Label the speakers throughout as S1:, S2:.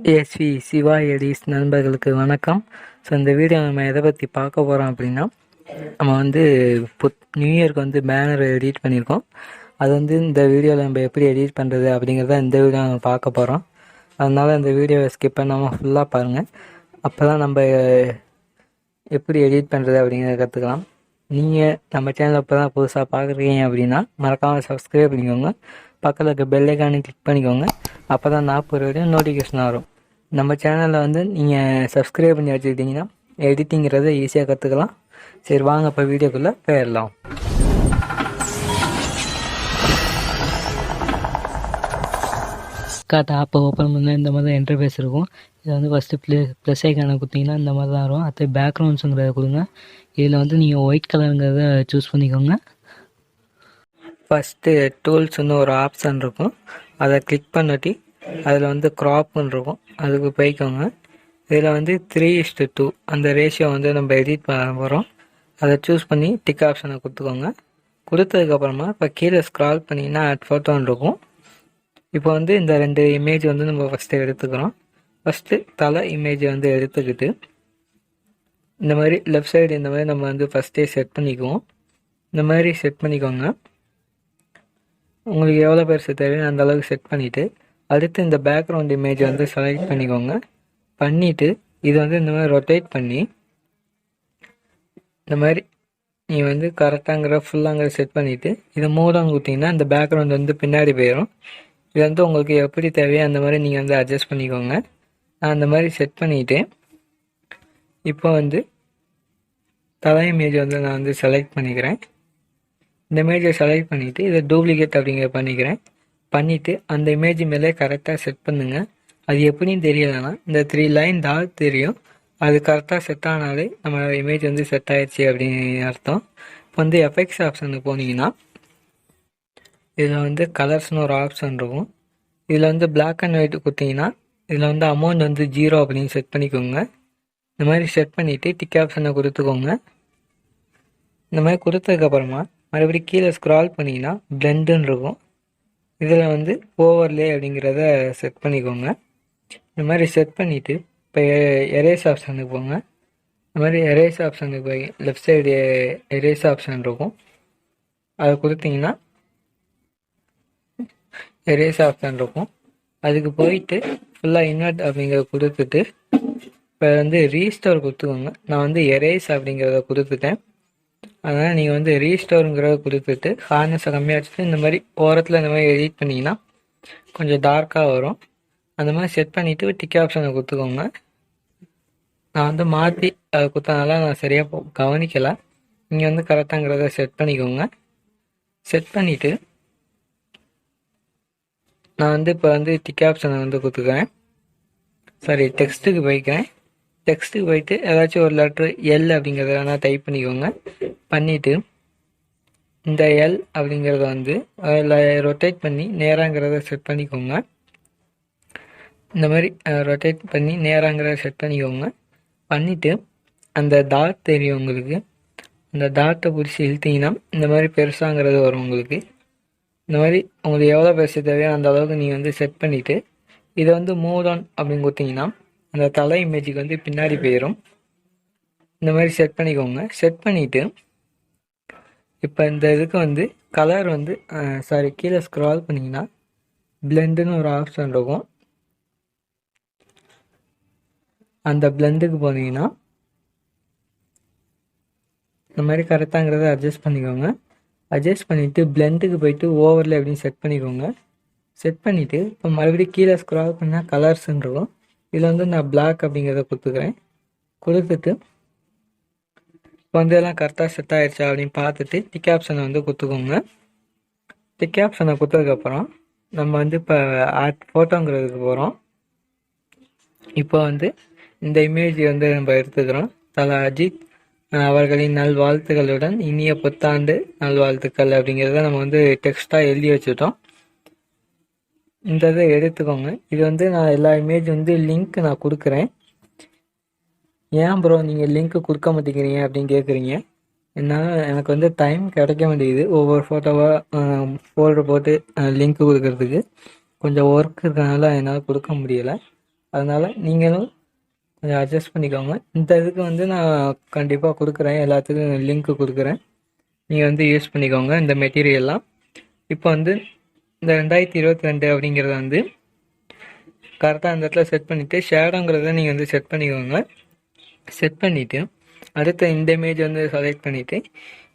S1: svsivaeditz நண்பர்களுக்கு வணக்கம். So இந்த வீடியோ நம்ம எதை பற்றி பார்க்க போகிறோம் அப்படின்னா, நம்ம வந்து நியூ இயருக்கு வந்து பேனர் எடிட் பண்ணியிருக்கோம். அது வந்து இந்த வீடியோவில் நம்ம எப்படி எடிட் பண்ணுறது அப்படிங்கிறத இந்த வீடியோ நம்ம பார்க்க போகிறோம். அதனால் இந்த வீடியோவை ஸ்கிப் பண்ணாமல் ஃபுல்லாக பாருங்கள். அப்போ தான் நம்ம எப்படி எடிட் பண்ணுறது அப்படிங்கிறத கற்றுக்கலாம். நீங்கள் நம்ம சேனலை இப்போ தான் புதுசாக பார்க்குறீங்க அப்படின்னா மறக்காமல் சப்ஸ்கிரைப் பண்ணிக்கோங்க. பக்கத்தில் இருக்க பெல் ஐக்கானை கிளிக் பண்ணிக்கோங்க. அப்போ தான் நான் போகிற வீடியோ நோட்டிஃபிகேஷன் வரும். நம்ம சேனலில் வந்து நீங்கள் சப்ஸ்கிரைப் பண்ணி வச்சுக்கிட்டிங்கன்னா எடிட்டிங்கிறத ஈஸியாக கற்றுக்கலாம். சரி வாங்க இப்போ வீடியோக்குள்ளே போயிடலாம். ஆப்பை ஓப்பன் பண்ணால் இந்த மாதிரி தான் இன்டர்ஃபேஸ் இருக்கும். இதில் வந்து ஃபஸ்ட்டு ப்ளஸ் ஐக்கானை கொடுத்தீங்கன்னா இந்த மாதிரி தான் வரும். அடுத்து பேக்ரவுண்ட்ஸுங்கிறத கொடுங்க. இதில் வந்து நீங்கள் ஒயிட் கலருங்கிறத சூஸ் பண்ணிக்கோங்க. ஃபஸ்ட்டு டூல்ஸ்னு ஒரு ஆப்ஷன் இருக்கும், அதை கிளிக் பண்ணிட்டு அதில் வந்து க்ராப்னு இருக்கும், அதுக்கு போய்க்கோங்க. இதில் வந்து 3:2 அந்த ரேஷியோ வந்து நம்ம எடிட் பண்ண போகிறோம். அதை சூஸ் பண்ணி டிக் ஆப்ஷனை கொடுத்துக்கோங்க. கொடுத்ததுக்கப்புறமா இப்போ கீழே ஸ்க்ரால் பண்ணிங்கன்னா ஆட் ஃபோட்டோன்னு இருக்கும். இப்போ வந்து இந்த 2 இமேஜ் வந்து நம்ம ஃபஸ்ட்டு எடுத்துக்கிறோம். ஃபஸ்ட்டு தலை இமேஜை வந்து எடுத்துக்கிட்டு இந்த மாதிரி லெஃப்ட் சைடு இந்த மாதிரி நம்ம வந்து ஃபஸ்ட்டே செட் பண்ணிக்குவோம். இந்த மாதிரி செட் பண்ணிக்கோங்க. உங்களுக்கு எவ்வளோ பெருசு தேவையோ அந்த அளவுக்கு செட் பண்ணிவிட்டு அடுத்து இந்த பேக்ரவுண்ட் இமேஜ் வந்து செலக்ட் பண்ணிக்கோங்க. பண்ணிவிட்டு இதை வந்து இந்த மாதிரி ரொட்டேட் பண்ணி இந்த மாதிரி நீங்கள் வந்து கரெக்டாங்கிற ஃபுல்லாங்கிற செட் பண்ணிவிட்டு இதை மூலம் கொடுத்தீங்கன்னா இந்த பேக்ரவுண்ட் வந்து பின்னாடி போயிடும். இது வந்து உங்களுக்கு எப்படி தேவையோ அந்த மாதிரி நீங்கள் வந்து அட்ஜஸ்ட் பண்ணிக்கோங்க. நான் அந்த மாதிரி செட் பண்ணிவிட்டு இப்போ வந்து தலை இமேஜ் வந்து நான் வந்து செலக்ட் பண்ணிக்கிறேன். இந்த இமேஜை செலக்ட் பண்ணிவிட்டு இதை டூப்ளிகேட் அப்படிங்கிற பண்ணிக்கிறேன். பண்ணிவிட்டு அந்த இமேஜ் மேலே கரெக்டாக செட் பண்ணுங்கள். அது எப்படின்னு தெரியலைன்னா இந்த 3 லைன் டாட் தெரியும், அது கரெக்டாக செட் ஆனாலே நம்ம இமேஜ் வந்து செட் ஆயிடுச்சு அப்படின்னு அர்த்தம். இப்போ வந்து எஃபெக்ட்ஸ் ஆப்ஷனுக்கு போனீங்கன்னா இதில் வந்து கலர்ஸ்னு ஒரு ஆப்ஷன் இருக்கும். இதில் வந்து பிளாக் அண்ட் ஒயிட் கொடுத்தீங்கன்னா இதில் வந்து அமௌண்ட் வந்து 0 அப்படின்னு செட் பண்ணிக்கோங்க. இந்த மாதிரி செட் பண்ணிவிட்டு டிக் ஆப்ஷனை கொடுத்துக்கோங்க. இந்த மாதிரி கொடுத்ததுக்கப்புறமா மறுபடியும் கீழே ஸ்க்ரால் பண்ணிங்கன்னா பிளெண்டுன்னு இருக்கும். இதில் வந்து ஓவர்லே அப்படிங்கிறத செட் பண்ணிக்கோங்க. இந்த மாதிரி செட் பண்ணிவிட்டு இப்போ எரேஸ் ஆப்ஷனுக்கு போங்க. இந்த மாதிரி எரேஸ் ஆப்ஷனுக்கு போய் லெஃப்ட் சைடு எரேஸ் ஆப்ஷன் இருக்கும், அதை கொடுத்தீங்கன்னா எரேஸ் ஆப்ஷன் இருக்கும். அதுக்கு போயிட்டு ஃபுல்லாக இன்வெர்ட் அப்படிங்கிறத கொடுத்துட்டு இப்போ வந்து ரீஸ்டோர் கொடுத்துக்கோங்க. நான் வந்து எரேஸ் அப்படிங்கிறத கொடுத்துட்டேன். அதனால் நீங்கள் வந்து ரீஸ்டோருங்கிறத கொடுத்துட்டு ஹார்னஸை கம்மியாக வச்சுட்டு இந்த மாதிரி ஓரத்தில் இந்த மாதிரி எடிட் பண்ணிங்கன்னா கொஞ்சம் டார்க்காக வரும். அந்த மாதிரி செட் பண்ணிவிட்டு டிக் ஆப்ஷனை கொடுத்துக்கோங்க. நான் வந்து மாற்றி அதை கொடுத்தனால நான் சரியாக கவனிக்கலை. நீங்கள் வந்து கரெக்டாங்கிறத செட் பண்ணிக்கோங்க. செட் பண்ணிவிட்டு நான் வந்து இப்போ வந்து டிக் ஆப்ஷனை வந்து கொடுத்துக்கிறேன். சாரி, டெக்ஸ்ட்டுக்கு போய்க்கிறேன். டெக்ஸ்ட்டுக்கு போயிட்டு ஏதாச்சும் ஒரு லெட்ரு எல் அப்படிங்கிறத வேணால் டைப் பண்ணிக்கோங்க. பண்ணிவிட்டு இந்த எல் அப்படிங்கிறத வந்து அதில் ரொட்டேட் பண்ணி நேராங்கிறத செட் பண்ணிக்கோங்க. இந்த மாதிரி ரொட்டேட் பண்ணி நேராங்கிறத செட் பண்ணிக்கோங்க. பண்ணிவிட்டு அந்த டாட் தெரியும் உங்களுக்கு, அந்த டாட்டை பிடிச்சி இழுத்தீங்கன்னா இந்த மாதிரி பெருசாங்கிறது வரும் உங்களுக்கு. இந்த மாதிரி உங்களுக்கு எவ்வளோ பெருசு தேவையோ அந்த அளவுக்கு நீங்கள் வந்து செட் பண்ணிவிட்டு இதை வந்து மூவ் ஆன் அப்படின்னு கொடுத்தீங்கன்னா அந்த தலை இமேஜுக்கு வந்து பின்னாடி போயிடும். இந்த மாதிரி செட் பண்ணிக்கோங்க. செட் பண்ணிவிட்டு இப்போ இந்த இதுக்கு வந்து கலர் வந்து கீழே ஸ்க்ரால் பண்ணிங்கன்னா பிளெண்டுன்னு ஒரு ஆப்ஷன் இருக்கும். அந்த பிளெண்டுக்கு போனீங்கன்னா இந்த மாதிரி கரெக்டாங்கிறத அட்ஜஸ்ட் பண்ணிக்கோங்க. அட்ஜஸ்ட் பண்ணிவிட்டு பிளெண்டுக்கு போயிட்டு ஓவரில் எப்படின்னு செட் பண்ணிக்கோங்க. செட் பண்ணிவிட்டு இப்போ மறுபடியும் கீழே ஸ்க்ரால் பண்ணால் கலர்ஸ்ன்னு இருக்கும். இதில் வந்து நான் பிளாக் அப்படிங்கிறத கொடுத்துக்கிறேன். கொடுத்துட்டு இப்போ வந்து எல்லாம் கரெக்டாக செட் ஆகிடுச்சா அப்படின்னு பார்த்துட்டு டிக் ஆப்ஷனை வந்து கொடுத்துக்கோங்க. டிக் ஆப்ஷனை கொடுத்ததுக்கப்புறம் நம்ம வந்து இப்போ ஆட் ஃபோட்டோங்கிறதுக்கு போகிறோம். இப்போ வந்து இந்த இமேஜ் வந்து நம்ம எடுத்துக்கிறோம். தலா அஜித் அவர்களின் நல்வாழ்த்துக்களுடன் இனிய புத்தாண்டு நல்வாழ்த்துக்கள் அப்படிங்கிறத நம்ம வந்து டெக்ஸ்ட்டாக எழுதி வச்சுட்டோம். இந்த இதை எடுத்துக்கோங்க. இது வந்து நான் எல்லா இமேஜ் வந்து லிங்க் நான் கொடுக்குறேன். ஏன் ப்ரோ நீங்கள் லிங்க்கு கொடுக்க மாட்டேங்கிறீங்க அப்படின்னு கேட்குறீங்க. என்னால் எனக்கு வந்து டைம் கிடைக்க மாட்டேங்குது ஒவ்வொரு ஃபோட்டோவாக ஃபோல்டர் போட்டு லிங்க்கு கொடுக்கறதுக்கு. கொஞ்சம் ஒர்க் இருக்கிறதுனால என்னால் கொடுக்க முடியலை. அதனால் நீங்களும் கொஞ்சம் அட்ஜஸ்ட் பண்ணிக்கோங்க. இந்த இதுக்கு வந்து நான் கண்டிப்பாக கொடுக்குறேன், எல்லாத்துக்கும் லிங்க்கு கொடுக்குறேன், நீங்கள் வந்து யூஸ் பண்ணிக்கோங்க இந்த மெட்டீரியல்லாம். இப்போ வந்து இந்த 2022 அப்படிங்கிறத வந்து கரெக்டாக அந்த இடத்துல செட் பண்ணிவிட்டு ஷேடோங்கிறத நீங்கள் வந்து செட் பண்ணிக்கோங்க. செட் பண்ணிவிட்டு அடுத்த இந்த இமேஜ் வந்து செலக்ட் பண்ணிவிட்டு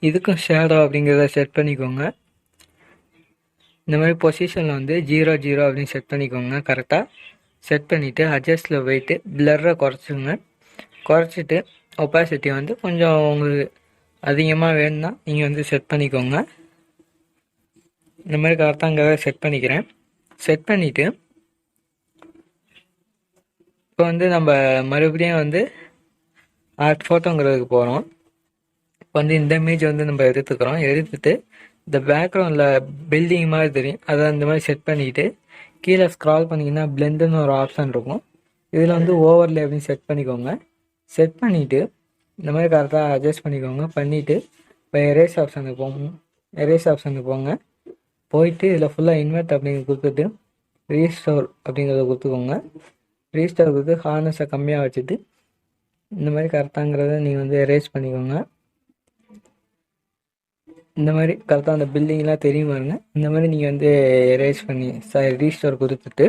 S1: இதுக்கும் ஷேடோ அப்படிங்கிறத செட் பண்ணிக்கோங்க. இந்த மாதிரி பொசிஷனில் வந்து 0 0 அப்படின்னு செட் பண்ணிக்கோங்க. கரெக்டாக செட் பண்ணிவிட்டு அட்ஜஸ்ட்டில் போயிட்டு பிளர்ரை குறைச்சிங்க. குறைச்சிட்டு ஒப்பாசிட்டி வந்து கொஞ்சம் உங்களுக்கு அதிகமாக வேணும்னா நீங்கள் வந்து செட் பண்ணிக்கோங்க. இந்த மாதிரி கரெக்டாங்கிறத செட் பண்ணிக்கிறேன். செட் பண்ணிவிட்டு இப்போ வந்து நம்ம மறுபடியும் வந்து ஆர்ட் ஃபோட்டோங்கிறதுக்கு போகிறோம். இப்போ வந்து இந்த இமேஜ் வந்து நம்ம எடுத்துக்கிறோம். எடுத்துகிட்டு இந்த பேக்ரவுண்டில் பில்டிங் மாதிரி தெரியும், அதை அந்த மாதிரி செட் பண்ணிவிட்டு கீழே ஸ்க்ரால் பண்ணிங்கன்னா பிளெண்டுன்னு ஒரு ஆப்ஷன் இருக்கும். இதில் வந்து ஓவர்லே அப்படின்னு செட் பண்ணிக்கோங்க. செட் பண்ணிவிட்டு இந்த மாதிரி கரெக்டாக அட்ஜஸ்ட் பண்ணிக்கோங்க. பண்ணிவிட்டு இப்போ எரேஸ் ஆப்ஷனுக்கு போங்க. எரேஸ் ஆப்ஷனுக்கு போங்க. போயிட்டு இதில் ஃபுல்லாக இன்வெர்ட் அப்படிங்கிறது கொடுத்துட்டு ரீஸ்டோர் அப்படிங்கிறத கொடுத்துக்கோங்க. ரீஸ்டோர் கொடுத்து ஹார்னஸை கம்மியாக வச்சுட்டு இந்த மாதிரி கரெக்டாங்கிறத நீங்கள் வந்து எரேஸ் பண்ணிக்கோங்க. இந்த மாதிரி கரெக்டாக அந்த பில்டிங்லாம் தெரியும் பாருங்க. இந்த மாதிரி நீங்கள் வந்து எரேஸ் பண்ணி ரீஸ்டோர் கொடுத்துட்டு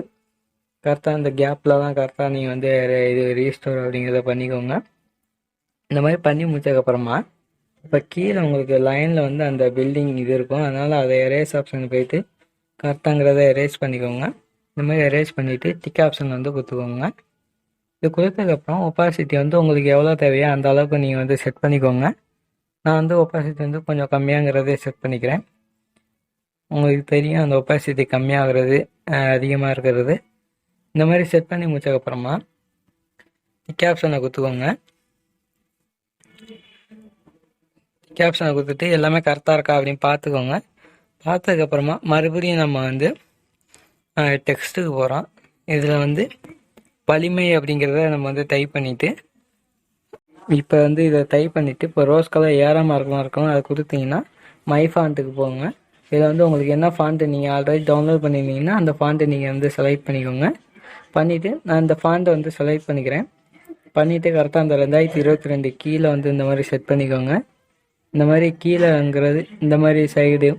S1: கரெக்டாக அந்த கேப்பில் தான் கரெக்டாக நீங்கள் வந்து இது ரீஸ்டோர் அப்படிங்கிறத பண்ணிக்கோங்க. இந்த மாதிரி பண்ணி முடிச்சதுக்கப்புறமா இப்போ கீழே உங்களுக்கு லைனில் வந்து அந்த பில்டிங் இது இருக்கும், அதனால் அதை எரேஸ் ஆப்ஷனுக்கு போயிட்டு கரெக்டாங்கிறத எரேஸ் பண்ணிக்கோங்க. இந்த மாதிரி எரேஸ் பண்ணிவிட்டு டிக் ஆப்ஷன் வந்து கொடுத்துக்கோங்க. இது கொடுத்ததுக்கப்புறம் ஒப்பாசிட்டி வந்து உங்களுக்கு எவ்வளோ தேவையோ அந்த அளவுக்கு நீங்கள் வந்து செட் பண்ணிக்கோங்க. நான் வந்து ஒப்பாசிட்டி வந்து கொஞ்சம் கம்மியாங்கிறதே செட் பண்ணிக்கிறேன். உங்களுக்கு தெரியும் அந்த ஒப்பாசிட்டி கம்மியாகிறது அதிகமாக இருக்கிறது. இந்த மாதிரி செட் பண்ணி முடிச்சதுக்கப்புறமா டிக் ஆப்ஷனை கொடுத்துக்கோங்க. டிக் ஆப்ஷனை கொடுத்துட்டு எல்லாமே கரெக்டாக இருக்கா அப்படின்னு பார்த்துக்கோங்க. பார்த்ததுக்கப்புறமா மறுபடியும் நம்ம வந்து டெக்ஸ்ட்டுக்கு போகிறோம். இதில் வந்து வலிமை அப்படிங்கிறத நம்ம வந்து டைப் பண்ணிவிட்டு இப்போ வந்து இதை டைப் பண்ணிவிட்டு இப்போ ரோஸ் கலர் ஏறாமல் இருக்கணும் அதை கொடுத்தீங்கன்னா மை ஃபாண்ட்டுக்கு போங்க. இதில் வந்து உங்களுக்கு என்ன ஃபாண்ட்டு நீங்கள் ஆல்ரெடி டவுன்லோட் பண்ணியிருந்தீங்கன்னா அந்த ஃபாண்ட்டை நீங்கள் வந்து செலக்ட் பண்ணிக்கோங்க. பண்ணிவிட்டு நான் இந்த ஃபாண்ட்டை வந்து செலக்ட் பண்ணிக்கிறேன். பண்ணிவிட்டு கரெக்டாக அந்த 2022 கீழே வந்து இந்த மாதிரி செட் பண்ணிக்கோங்க. இந்த மாதிரி கீழேங்கிறது இந்த மாதிரி சைடு,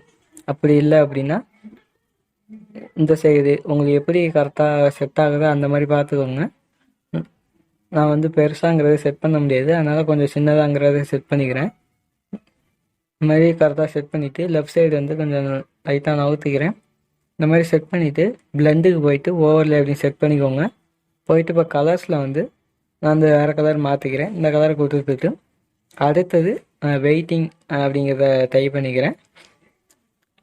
S1: அப்படி இல்லை அப்படின்னா இந்த சைடு உங்களுக்கு எப்படி கரெக்டாக செட் ஆகுதோ அந்த மாதிரி பார்த்துக்கோங்க. நான் வந்து பெருசாங்கிறத செட் பண்ண முடியாது, அதனால் கொஞ்சம் சின்னதாங்கிறத செட் பண்ணிக்கிறேன். இந்த மாதிரி கரெக்டாக செட் பண்ணிவிட்டு லெஃப்ட் சைடு வந்து கொஞ்சம் லைட்டாக நவுத்திக்கிறேன். இந்த மாதிரி செட் பண்ணிவிட்டு பிளெண்டுக்கு போயிட்டு ஓவர்லே அப்படின்னு செட் பண்ணிக்கோங்க. போயிட்டு இப்போ கலர்ஸில் வந்து நான் அந்த வேறு கலர் மாற்றிக்கிறேன். இந்த கலரை கொடுத்துட்டு அடுத்தது வெயிட்டிங் அப்படிங்கிறத டைப் பண்ணிக்கிறேன்.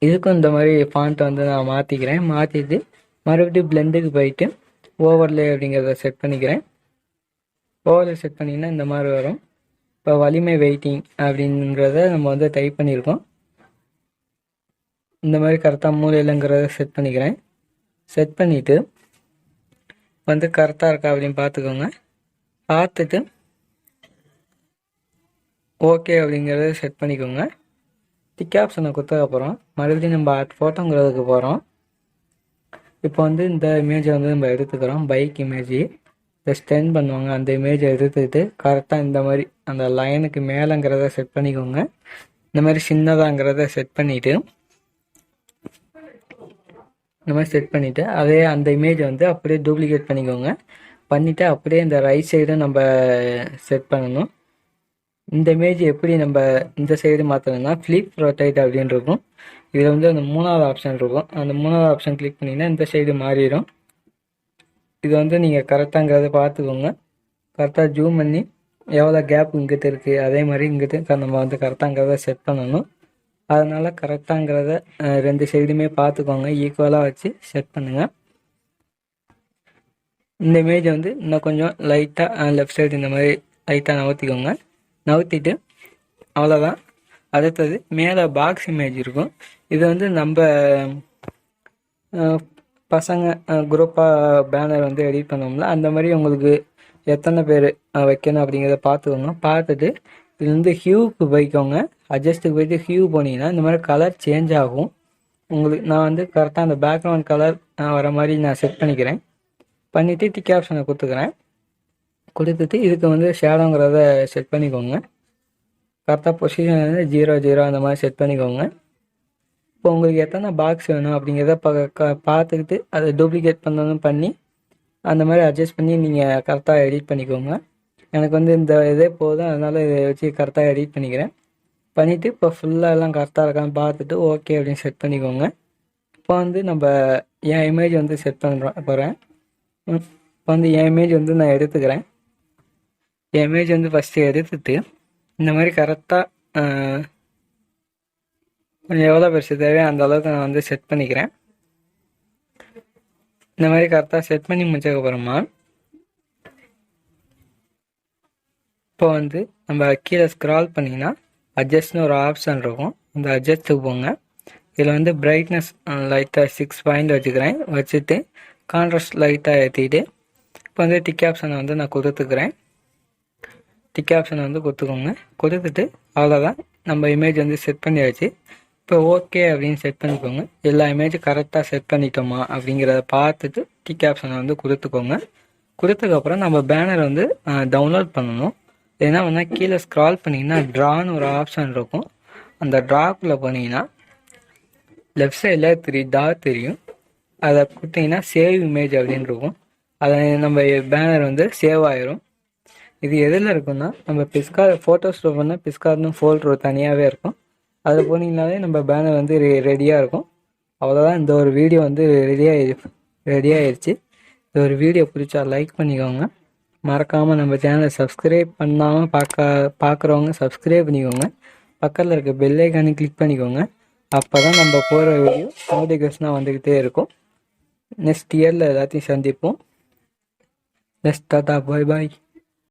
S1: இதுக்கும் இந்த மாதிரி ஃபாண்ட்டை வந்து நான் மாற்றிக்கிறேன். மாற்றிட்டு மறுபடியும் பிளெண்டுக்கு போயிட்டு ஓவர்லே அப்படிங்கிறத செட் பண்ணிக்கிறேன். ஓவர்லே செட் பண்ணிங்கன்னா இந்த மாதிரி வரும். இப்போ வலிமை வெயிட்டிங் அப்படிங்கிறத நம்ம வந்து டைப் பண்ணியிருக்கோம். இந்த மாதிரி கரெக்டாக மூலையிலங்கிறத செட் பண்ணிக்கிறேன். செட் பண்ணிவிட்டு வந்து கரெக்டாக இருக்கா அப்படின்னு பார்த்துக்கோங்க. பார்த்துட்டு ஓகே அப்படிங்கிறத செட் பண்ணிக்கோங்க. டிக் ஆப்ஷனை கொடுத்ததுக்கப்புறம் மறுபடியும் நம்ம ஃபோட்டோங்கிறதுக்கு போகிறோம். இப்போ வந்து இந்த இமேஜை வந்து நம்ம எடுத்துக்கிறோம். பைக் இமேஜ் இதை ஸ்டெண்ட் பண்ணுவாங்க, அந்த இமேஜை எடுத்துக்கிட்டு கரெக்டாக இந்த மாதிரி அந்த லைனுக்கு மேலேங்கிறத செட் பண்ணிக்கோங்க. இந்த மாதிரி சின்னதாங்கிறத செட் பண்ணிவிட்டு இந்த மாதிரி செட் பண்ணிவிட்டு அதே அந்த இமேஜை வந்து அப்படியே டூப்ளிகேட் பண்ணிக்கோங்க. பண்ணிவிட்டு அப்படியே இந்த ரைட் சைடு நம்ம செட் பண்ணணும். இந்த இமேஜ் எப்படி நம்ம இந்த சைடு மாற்றணும்னா ஃப்ளிப் ரொட்டேட் அப்படின்னு இருக்கும். இதில் வந்து அந்த 3வது ஆப்ஷன் இருக்கும். அந்த 3வது ஆப்ஷன் கிளிக் பண்ணிங்கன்னா இந்த சைடு மாறிடும். இது வந்து நீங்கள் கரெக்டாங்கிறத பார்த்துக்கோங்க. கரெக்டாக ஜூம் பண்ணி எவ்வளோ கேப் இங்கிட்ட இருக்குது அதே மாதிரி இங்கிட்ட நம்ம வந்து கரெக்டாங்கிறத செட் பண்ணணும். அதனால் கரெக்டாங்கிறத 2 சைடுமே பார்த்துக்கோங்க, ஈக்குவலாக வச்சு செட் பண்ணுங்கள். இந்த இமேஜ் வந்து இன்னும் கொஞ்சம் லைட்டாக லெஃப்ட் சைடு இந்த மாதிரி லைட்டாக நகர்த்திக்கோங்க. நகர்த்திட்டு அவ்வளோதான். அடுத்தது மேலே பாக்ஸ் இமேஜ் இருக்கும். இது வந்து நம்ம பசங்க குரூப்பாக பேனர் வந்து எடிட் பண்ணோம்ல, அந்த மாதிரி உங்களுக்கு எத்தனை பேர் வைக்கணும் அப்படிங்கிறத பார்த்துக்கோங்க. பார்த்துட்டு இது வந்து ஹியூக்கு போய்க்கோங்க. அட்ஜஸ்ட்டுக்கு போயிட்டு ஹியூ போனீங்கன்னா இந்த மாதிரி கலர் சேஞ்ச் ஆகும் உங்களுக்கு. நான் வந்து கரெக்டாக அந்த பேக்ரவுண்ட் கலர் வர மாதிரி நான் செட் பண்ணிக்கிறேன். பண்ணிவிட்டு டிக் ஆப்ஷனை கொடுத்துக்கிறேன். கொடுத்துட்டு இதுக்கு வந்து ஷேடோங்கிறத செட் பண்ணிக்கோங்க. கரெக்டாக பொசிஷன் வந்து 0 0 அந்த மாதிரி செட் பண்ணிக்கோங்க. இப்போ உங்களுக்கு எத்தனை பாக்ஸ் வேணும் அப்படிங்கிறத பார்த்துக்கிட்டு அதை டூப்ளிகேட் பண்ணணும் பண்ணி அந்த மாதிரி அட்ஜஸ்ட் பண்ணி நீங்கள் கரெக்டாக எடிட் பண்ணிக்கோங்க. எனக்கு வந்து இந்த இதே போதும், அதனால் இதை வச்சு கரெக்டாக எடிட் பண்ணிக்கிறேன். பண்ணிவிட்டு இப்போ ஃபுல்லாக எல்லாம் கரெக்டாக இருக்கான்னு பார்த்துட்டு ஓகே அப்படின்னு செட் பண்ணிக்கோங்க. இப்போ வந்து நம்ம என் இமேஜ் வந்து செட் போகிறேன். இப்போ வந்து என் இமேஜ் வந்து நான் எடுத்துக்கிறேன். என் இமேஜ் வந்து ஃபஸ்ட்டு எடுத்துட்டு இந்த மாதிரி கரெக்டாக கொஞ்சம் எவ்வளோ பெருசு தேவையோ அந்த அளவுக்கு நான் வந்து செட் பண்ணிக்கிறேன். இந்த மாதிரி கரெக்டாக செட் பண்ணி முடிச்சதுக்கப்புறமா இப்போ வந்து நம்ம கீழே ஸ்க்ரால் பண்ணிங்கன்னா அட்ஜஸ்ட்னு ஒரு ஆப்ஷன் இருக்கும். அந்த அட்ஜஸ்ட்டுக்கு போங்க. இதில் வந்து பிரைட்னஸ் லைட்டாக 6 பாயிண்ட் வச்சுக்கிறேன். வச்சுட்டு கான்ட்ராஸ்ட் லைட்டாக ஏற்றிட்டு இப்போ வந்து டிக் ஆப்ஷனை வந்து நான் கொடுத்துக்கிறேன். டிக் ஆப்ஷனை வந்து கொடுத்துக்கோங்க. கொடுத்துட்டு அவ்வளோதான், நம்ம இமேஜ் வந்து செட் பண்ணியாச்சு. இப்போ ஓகே அப்படின்னு செட் பண்ணிக்கோங்க. எல்லா இமேஜும் கரெக்டாக செட் பண்ணிட்டோமா அப்படிங்கிறத பார்த்துட்டு டிக் ஆப்ஷனை வந்து கொடுத்துக்கோங்க. கொடுத்ததுக்கப்புறம் நம்ம பேனர் வந்து டவுன்லோட் பண்ணணும். ஏன்னா வந்து கீழே ஸ்க்ரால் பண்ணிங்கன்னா ட்ரான்னு ஒரு ஆப்ஷன் இருக்கும். அந்த ட்ராக்குள்ளே போனீங்கன்னா லெஃப்ட் சைடில் 3 டாட் தெரியும். அதை கொடுத்தீங்கன்னா சேவ் இமேஜ் அப்படின்னு இருக்கும். அதை நம்ம பேனர் வந்து சேவ் ஆயிரும். இது எதில் இருக்குன்னா நம்ம PicsArt ஃபோட்டோஸில் பண்ணால் PicsArtனு ஃபோல்டர் தனியாகவே இருக்கும். அதில் போனீங்கனாலே நம்ம பேனர் வந்து ரெடியாக இருக்கும். அவ்வளோதான், இந்த ஒரு வீடியோ வந்து ரெடியாகிடுச்சு. இந்த ஒரு வீடியோ பிடிச்சா லைக் பண்ணிக்கோங்க. மறக்காமல் நம்ம சேனலை சப்ஸ்கிரைப் பண்ணாமல் பார்க்குறவங்க சப்ஸ்கிரைப் பண்ணிக்கோங்க. பக்கத்தில் இருக்க பெல் ஐக்கானை கிளிக் பண்ணிக்கோங்க. அப்போ தான் நம்ம போகிற வீடியோ நோட்டிஃபிகேஷனாக வந்துக்கிட்டே இருக்கும். நெக்ஸ்ட் இயரில் எல்லாத்தையும் சந்திப்போம். நெக்ஸ்ட் டாட்டா, பாய் பாய்.